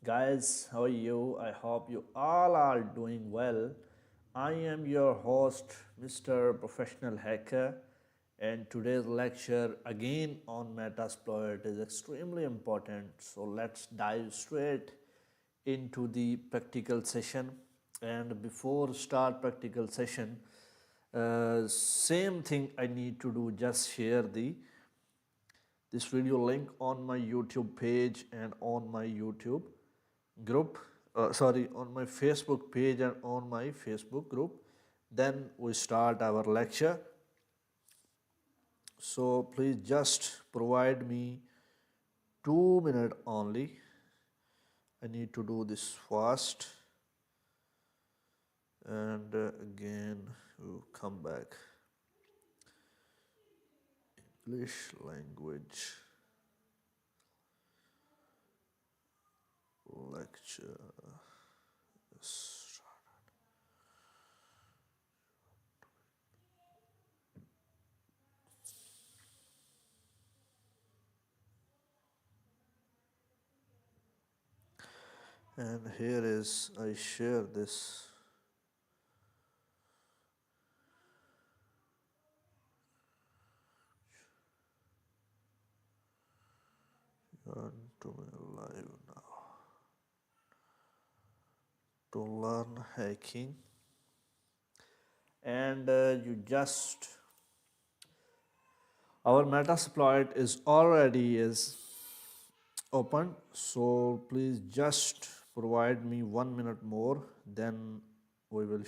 Guys, how are you? I hope you all are doing well. I am your host, Mr. Professional Hacker, and today's lecture again on Metasploit is extremely important. So let's dive straight into the practical session. And before start practical session, same thing I need to do, just share this video link on my YouTube page and on my YouTube group, on my Facebook page and on my Facebook group. Then we start our lecture. So please just provide me 2 minutes only. I need to do this fast. And again, we'll come back. English language lecture started. And here is, I share this. Join to me live now to learn hacking. And you just, our Metasploit is already open, so please just provide me 1 minute more, then we will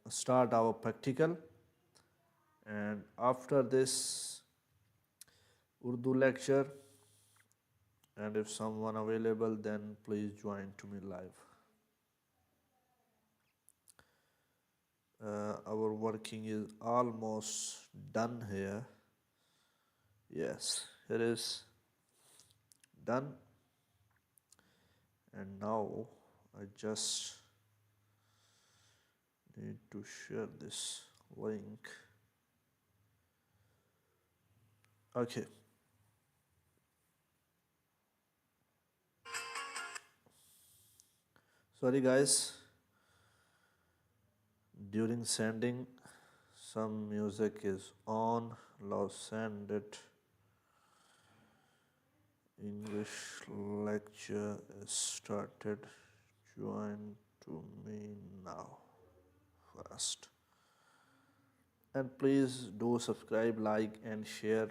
start our practical, and after this Urdu lecture, and if someone available, then please join to me live. Our working is almost done here. Yes, it is done. And now I just need to share this link. Okay. Sorry guys, during sending some music is on. Now send it. English lecture is started. Join to me now fast. And please do subscribe, like and share.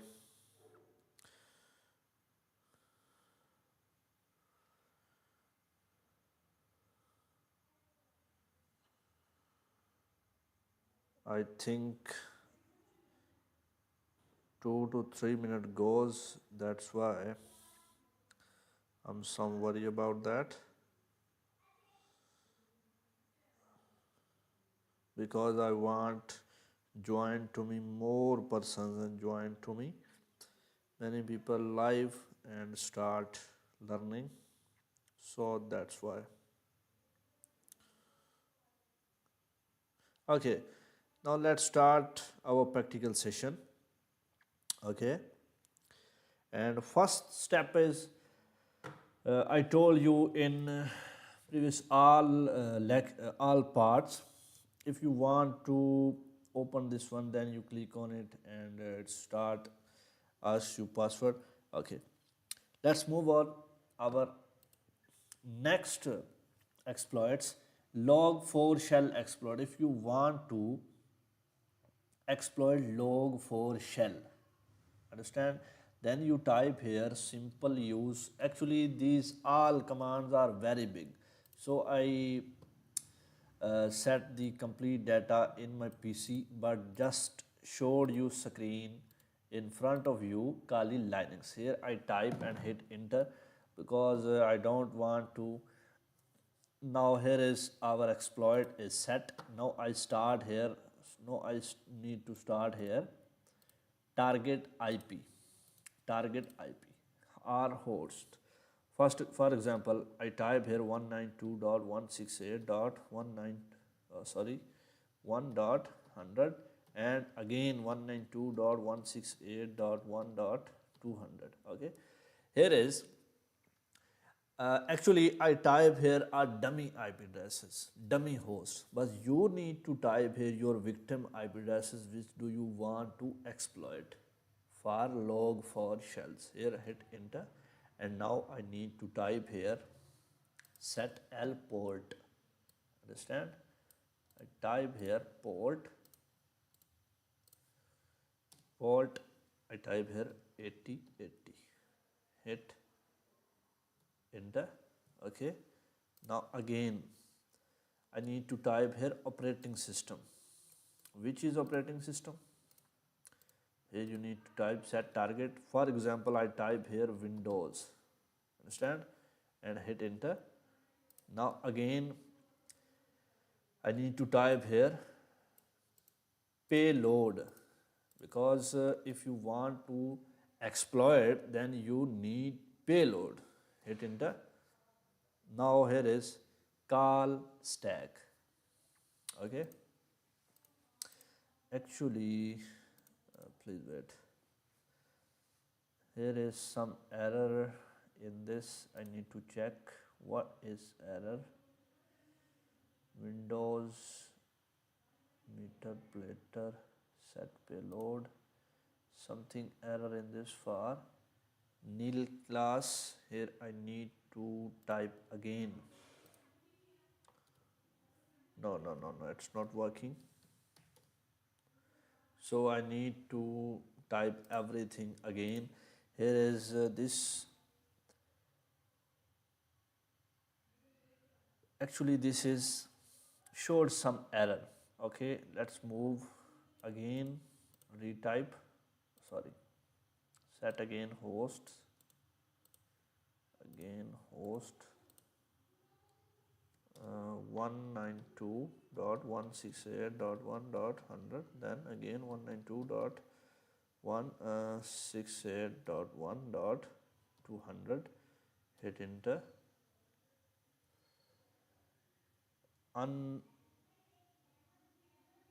I think 2 to 3 minutes goes, that's why I'm some worry about that, because I want join to me more persons and join to me many people live and start learning, so that's why. Okay, now let's start our practical session. Okay, and first step is, I told you in previous all parts, if you want to open this one, then you click on it and it start ask you password. Okay, let's move on. Our next exploits, log4 shell exploit. If you want to exploit log4 shell, understand, then you type here simple use. Actually these all commands are very big, so I set the complete data in my PC, but just showed you screen in front of you Kali Linux. Here I type and hit enter because I don't want to. Now here is our exploit is set. Now I start here. Now I need to start here target IP, or host. First, for example, I type here 192.168.1.100 and again 192.168.1.200. Okay, here is Actually, I type here are dummy IP addresses, dummy hosts, but you need to type here your victim IP addresses which do you want to exploit. For log for shells. Here hit enter, and now I need to type here set L port. Understand? I type here port. I type here 8080. Hit enter. Okay. Now again I need to type here operating system. Which is operating system? Here you need to type set target. For example, I type here Windows. Understand? And hit enter. Now again I need to type here payload, because if you want to exploit then you need payload. Hit enter. Now here is call stack. Okay. Actually, please wait. Here is some error in this. I need to check what is error. Windows meter plater set payload. Something error in this for nil class. Here I need to type again. No, it's not working. So I need to type everything again. Here is this. Actually, this is showed some error. Okay, let's move again. Retype. Sorry. Set again hosts. Again host. 192.168.1.100, then again 192.168.1.200. Hit enter.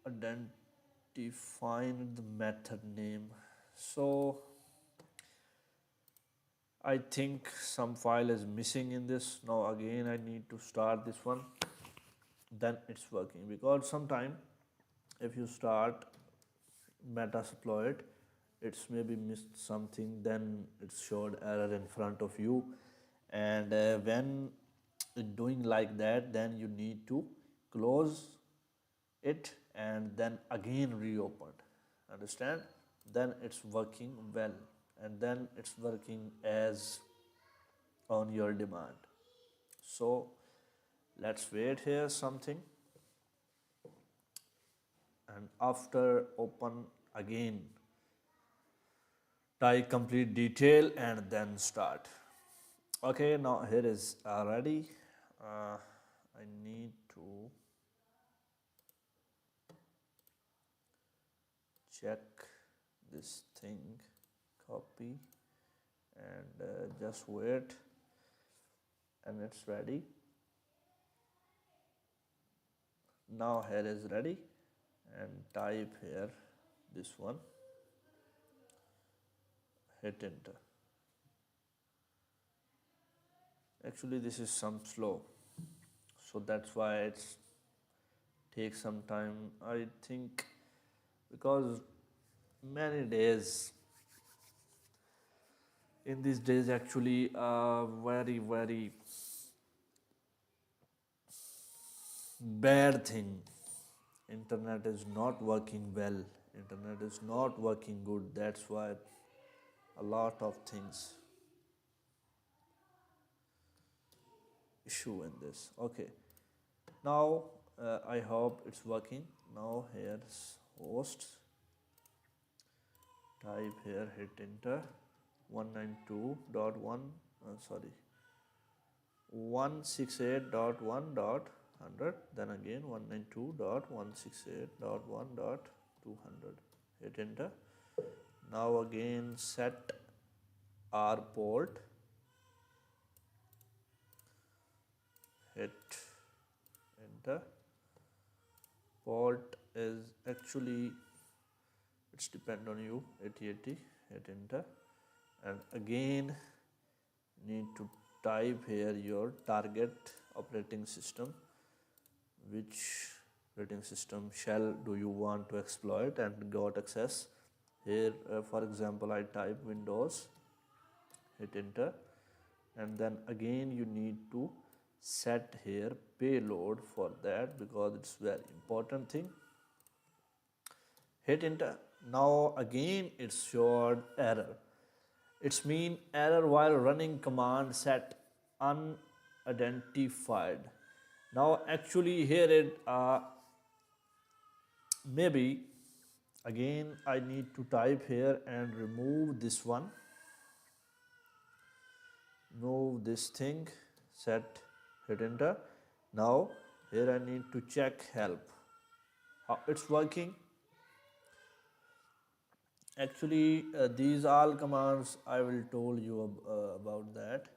Unidentified method name. So I think some file is missing in this. Now again I need to start this one, then it's working, because sometime if you start Metasploit, it's maybe missed something, then it's showed error in front of you, and when doing like that, then you need to close it and then again reopen. Understand? Then it's working well, and then it's working as on your demand. So let's wait here something, and after open again type complete detail and then start. Okay, now here is ready. I need to check this thing, copy, and just wait, and it's ready. Now here is ready, and type here this one, hit enter. Actually this is some slow, so that's why it's takes some time, I think, because many days in these days actually very bad thing. Internet is not working well, internet is not working good, that's why a lot of things issue in this. Okay, now I hope it's working. Now here's host, type here, hit enter. 192.1 sorry 168.1.100, then again 192.168.1.200. hit enter. Now again set our port, hit enter. Port is actually, it's depend on you, 8080. hit enter, and again need to type here your target operating system, which operating system shell do you want to exploit and got access. Here for example I type Windows, hit enter, and then again you need to set here payload for that because it's very important thing. Hit enter. Now again it's showed error. It's mean error while running command set unidentified. Now actually here it maybe again I need to type here and remove this one, move this thing, set, hit enter. Now here I need to check help how it's working. Actually these all commands I will told you about that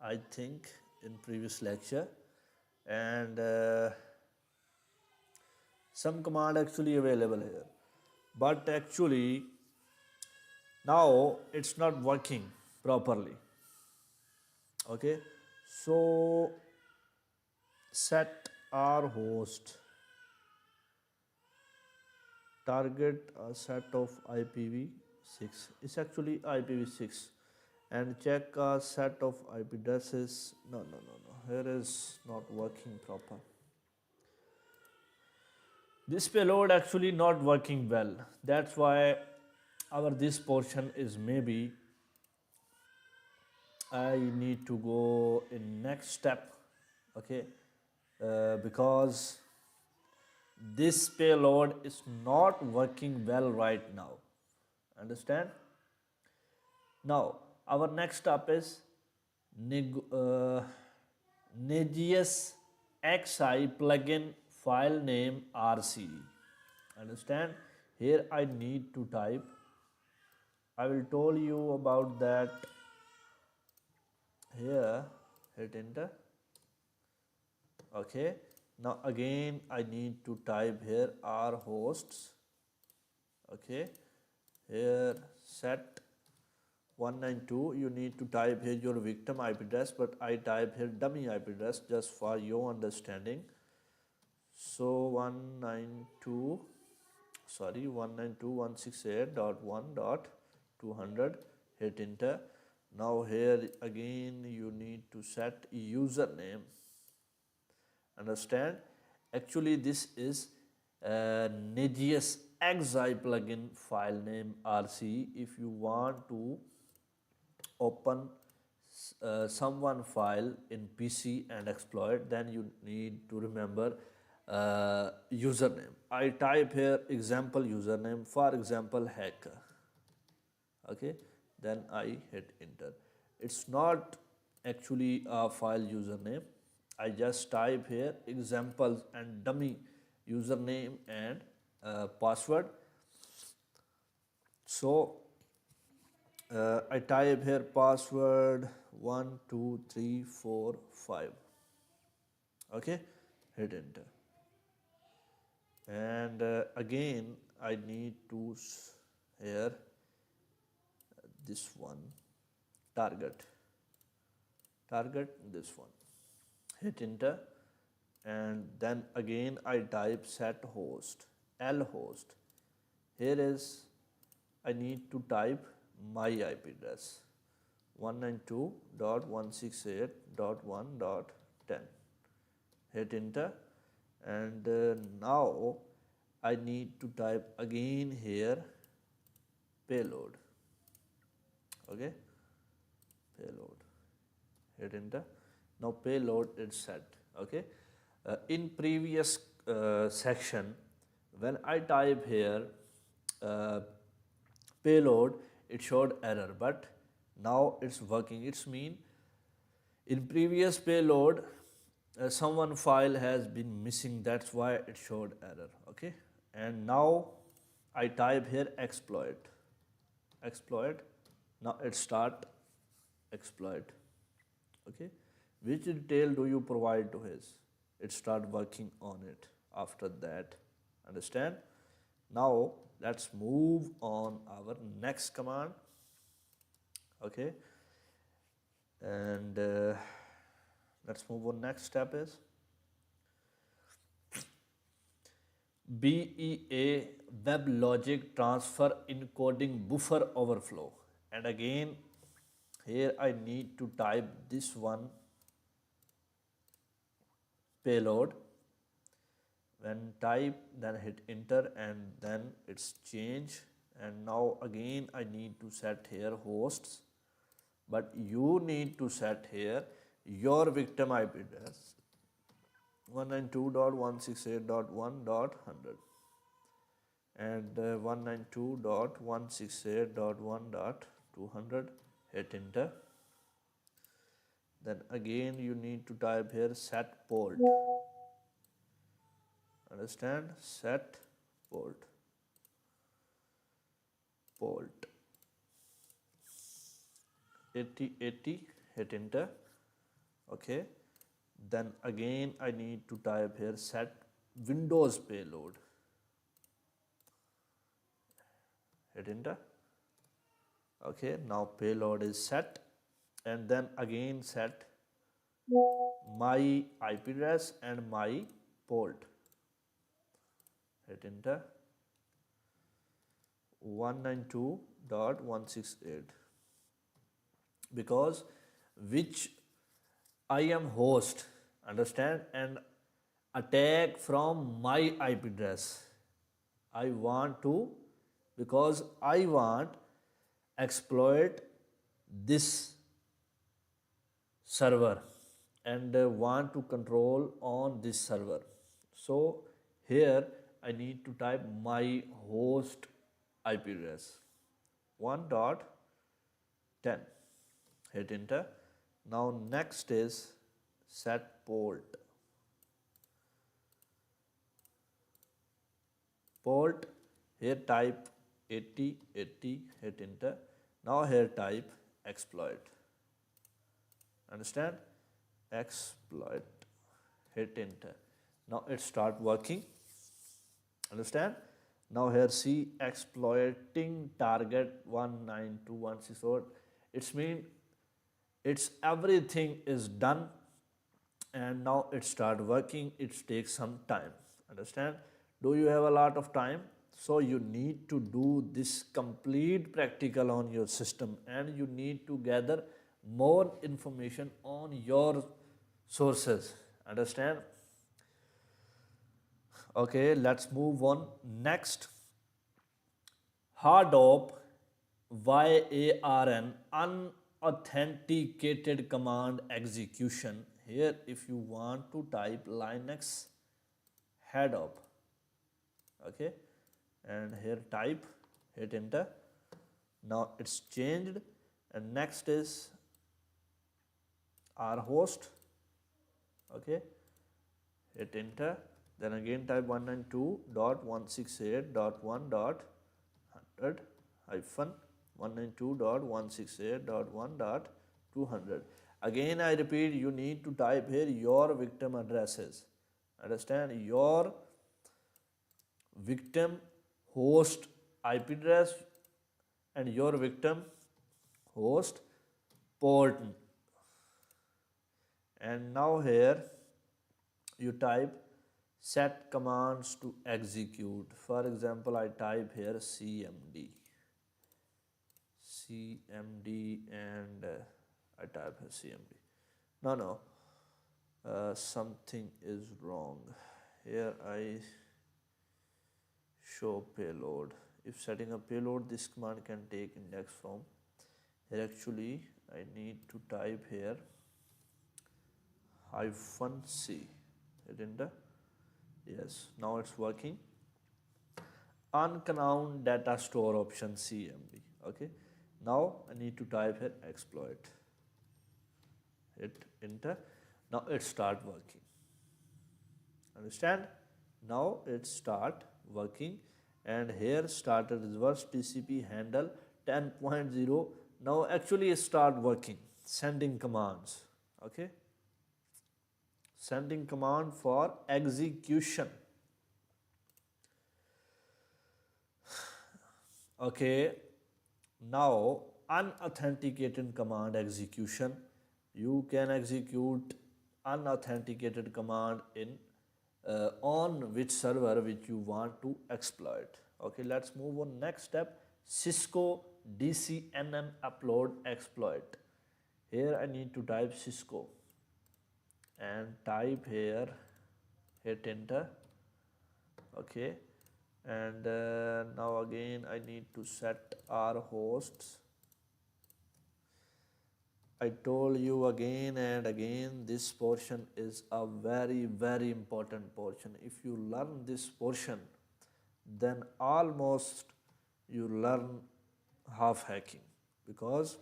I think in previous lecture, and some command actually available here, but actually now it's not working properly. Okay, so set our host target a set of IPv6, it's actually IPv6, and check a set of IP addresses. No, here is not working proper. This payload actually not working well. That's why our this portion is maybe I need to go in next step. Okay, because this payload is not working well right now. Understand? Now our next step is Negius XI plugin file name RC. Understand? Here I need to type. I will tell you about that here. Hit enter. Okay. Now again I need to type here R hosts. Okay. Here set 192. You need to type here your victim IP address, but I type here dummy IP address just for your understanding. So 192.168.1.200, hit enter. Now here again you need to set username. Understand? Actually this is Negius XI plugin file name RC. If you want to open someone file in PC and exploit, then you need to remember username. I type here example username, for example hacker. Okay, then I hit enter. It's not actually a file username. I just type here examples and dummy username and password. So I type here password 12345. Okay, hit enter. And again I need to here this one target this one, hit enter, and then again I type set host L host. Here is I need to type my IP address 192.168.1.10, hit enter, and now I need to type again here payload. Okay, payload, hit enter. Now payload is set. Okay, in previous section when I type here payload, it showed error, but now it's working. It's mean in previous payload someone file has been missing, that's why it showed error. Okay, and now I type here exploit. Now it start exploit. Okay, which detail do you provide to his? It start working on it after that. Understand? Now let's move on our next command. Okay, And let's move on. Next step is BEA, web logic transfer encoding buffer overflow. And again, here I need to type this one, payload. When type, then hit enter, and then it's change. And now again I need to set here hosts, but you need to set here your victim IP address 192.168.1.100 and 192.168.1.200. Hit enter. Then again you need to type here set port. Understand? Set port. 8080. Hit enter. Okay. Then again I need to type here set Windows payload. Hit enter. Okay, now payload is set, and then again set my IP address and my port. Hit enter. 192.168, because which I am host, understand, and attack from my IP address. I want to, because I want exploit this server and want to control on this server. So here I need to type my host IP address 1.10. Hit enter. Now next is set port. Port, here type 8080, hit enter. Now here type exploit. Understand? Exploit. Hit enter. Now it start working. Understand? Now here see exploiting target 192.168. It's mean it's everything is done, and now it start working. It takes some time. Understand? Do you have a lot of time? So you need to do this complete practical on your system, and you need to gather more information on your sources. Understand? Okay, let's move on. Next, hardop YARN, unauthenticated command execution. Here if you want to type Linux hardop, okay, and here type, hit enter. Now it's changed, and next is our host, okay, hit enter. Then again type 192.168.1.100 hyphen 192.168.1.200. Again I repeat, you need to type here your victim addresses. Understand? Your victim host IP address and your victim host port. And now here you type set commands to execute. For example, I type here cmd, and I type here cmd. No, something is wrong. Here I show payload. If setting a payload, this command can take index from here. Actually, I need to type here -c. Hit enter. Yes, now it's working. Uncount data store option cmd. Okay, now I need to type here exploit. Hit enter. Now it start working. Understand? Now it start working, and here started reverse TCP handle 10.0. Now actually it start working, sending commands. Okay, sending command for execution. Okay, now unauthenticated command execution. you can execute unauthenticated command in on which server which you want to exploit. Okay, let's move on next step. Cisco DCNM upload exploit. Here I need to type Cisco and type here, hit enter. Okay, and now again I need to set our hosts. I told you again and again, this portion is a very important portion. If you learn this portion, then almost you learn half hacking, because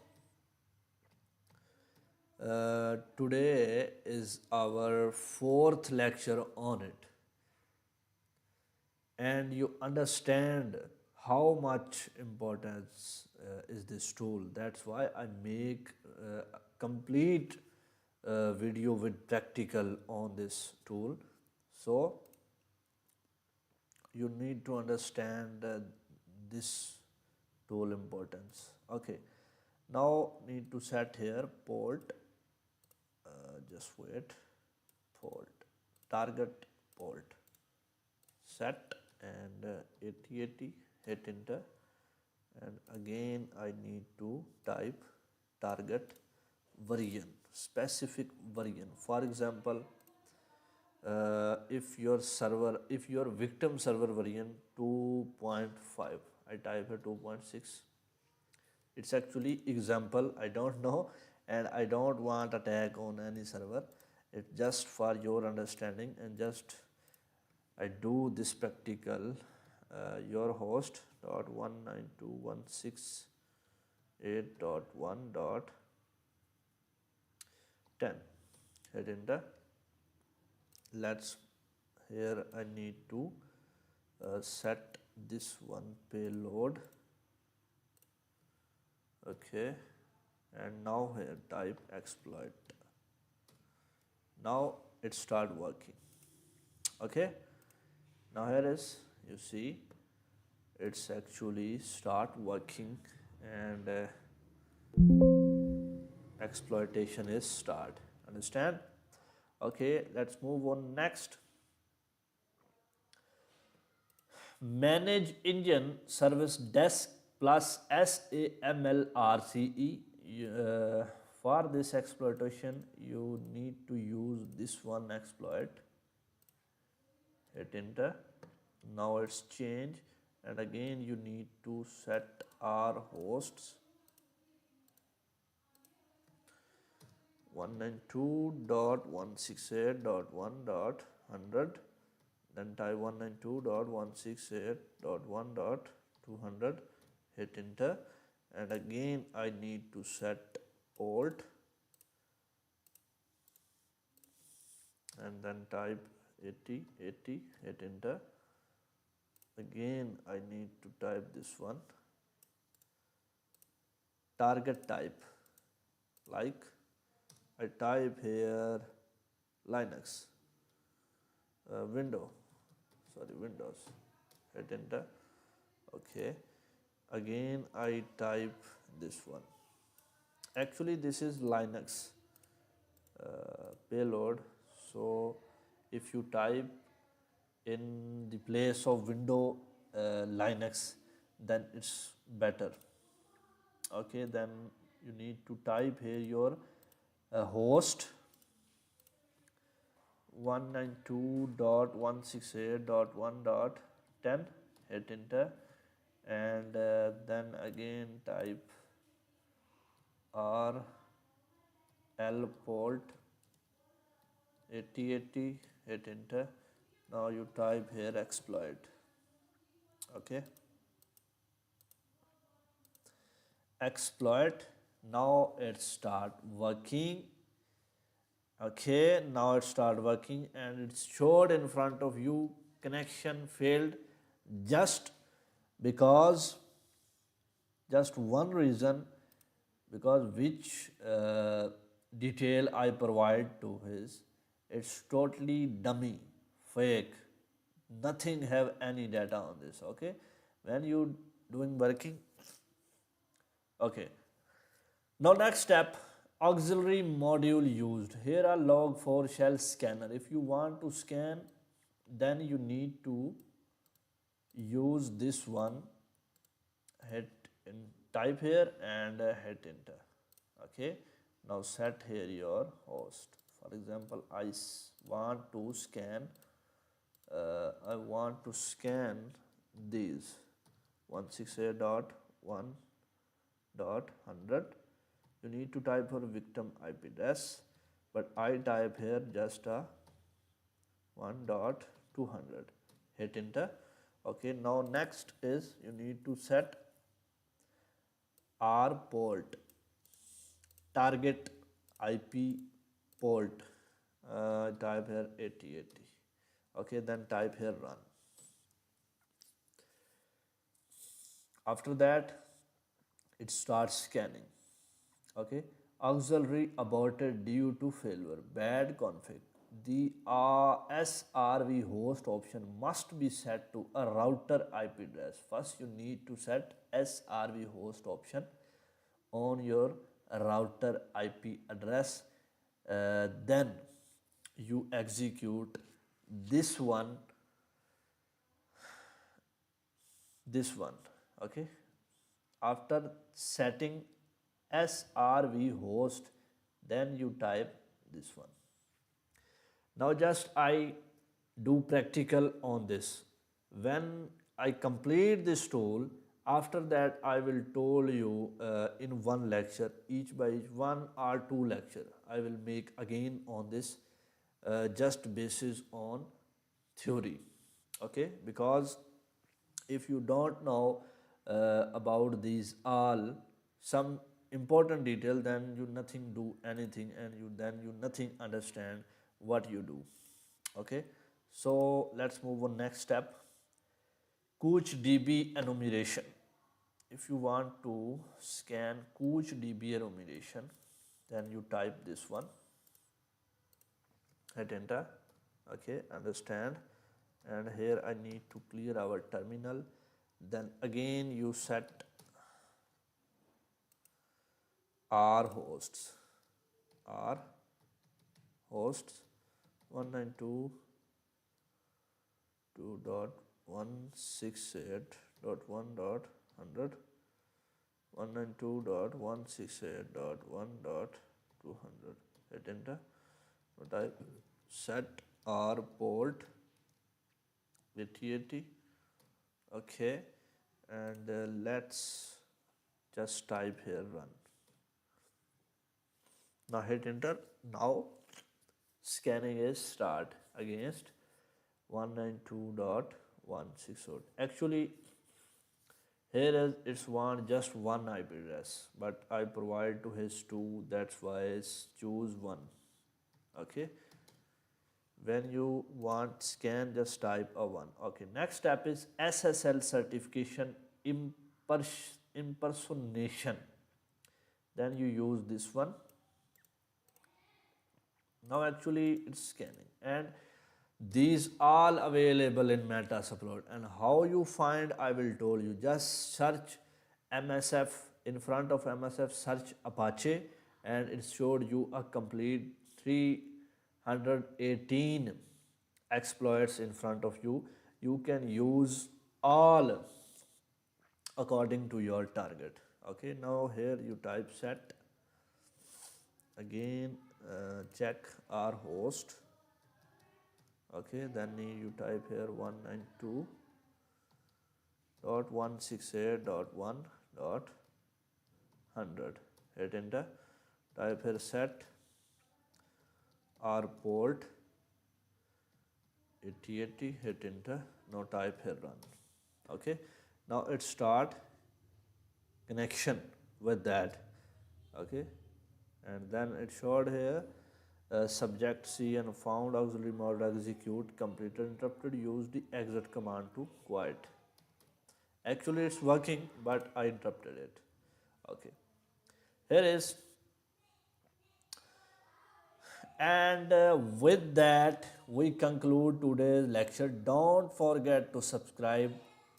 today is our fourth lecture on it, and you understand how much importance is this tool. That's why I make complete video with practical on this tool. So you need to understand this tool importance. Okay, now need to set here port, just wait, port, target port, set, and 8080, hit enter, and again I need to type target version, specific version. For example, if your victim server version 2.5, I type here 2.6. It's actually example, I don't know, and I don't want attack on any server. It's just for your understanding, and just I do this practical. Your host dot 192.168.1.10, hit enter. Let's, here I need to set this one payload. Okay, and now here type exploit. Now it start working. Okay, now here is, you see, it's actually start working, and exploitation is start. Understand? Okay, let's move on next. Manage engine service desk plus SAMLRCE. For this exploitation, you need to use this one exploit. Hit enter. Now it's change, and again you need to set our hosts 192.168.1.100, then type 192.168.1.200, hit enter, and again I need to set port, and then type 8080, hit enter. Again I need to type this one, target type, like I type here Linux, Windows, hit enter. Okay, again I type this one. Actually this is Linux payload, so if you type in the place of window Linux, then it's better. Okay, then you need to type here your host 192.168.1.10, hit enter, and then again type RL port 8080, hit enter. Now you type here exploit. Okay, exploit. Now it start working. Okay, now it start working, and it's showed in front of you connection failed, just because, just one reason, because which detail I provide to his, it's totally dummy, fake, nothing have any data on this. Okay, when you doing working. Okay, now next step, auxiliary module used. Here are log4 shell scanner. If you want to scan, then you need to use this one. Hit in type here and hit enter. Okay, now set here your host. For example, want to scan I want to scan these 168.1.100. You need to type for victim IP address, but I type here just a 1.200. Hit enter. Okay, now next is you need to set R port, target IP port. Type here 8080. Okay, then type here run. After that, it starts scanning. Okay, auxiliary aborted due to failure, bad config. The SRV host option must be set to a router IP address. First, you need to set SRV host option on your router IP address. Then you execute this one. Okay, after setting SRV host, then you type this one. Now just I do practical on this. When I complete this tool, after that I will tell you in one lecture, each by each, one or two lecture I will make again on this, just basis on theory. Okay, because if you don't know about these all some important detail, then you nothing do anything, and you nothing understand what you do. Okay, so let's move on next step. CouchDB enumeration. If you want to scan CouchDB enumeration, then you type this one, hit enter. Okay, understand. And here I need to clear our terminal. Then again you set R hosts 192.168.1.100, 192.168.1.200. Hit enter. Type set R port 8080. Okay, and let's just type here run. Now hit enter. Now scanning is start against 192.168. Actually here is it's just one IP address, but I provide to his two, that's why it's choose one. Okay, when you want scan, just type a 1. Okay, next step is SSL certification impersonation. Then you use this one. Now actually it's scanning, and these all available in Metasploit. And how you find, I will tell you. Just search MSF, in front of MSF search Apache, and it showed you a complete 318 exploits in front of you. You can use all according to your target. Okay, now here you type set again, check our host. Okay, then you type here 192.168.1.100. hit enter. Type here set our port 8080. hit enter. Now type here run. Okay, now it start connection with that. Okay, and then it showed here subject C and found auxiliary mode execute completed interrupted, use the exit command to quiet. Actually it's working, but I interrupted it. Okay, here is, and with that we conclude today's lecture. Don't forget to subscribe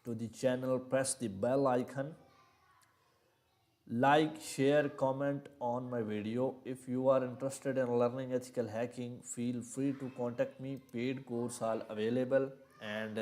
to the channel, press the bell icon, Like, share, comment on my video. If you are interested in learning ethical hacking, feel free to contact me. Paid courses are available, and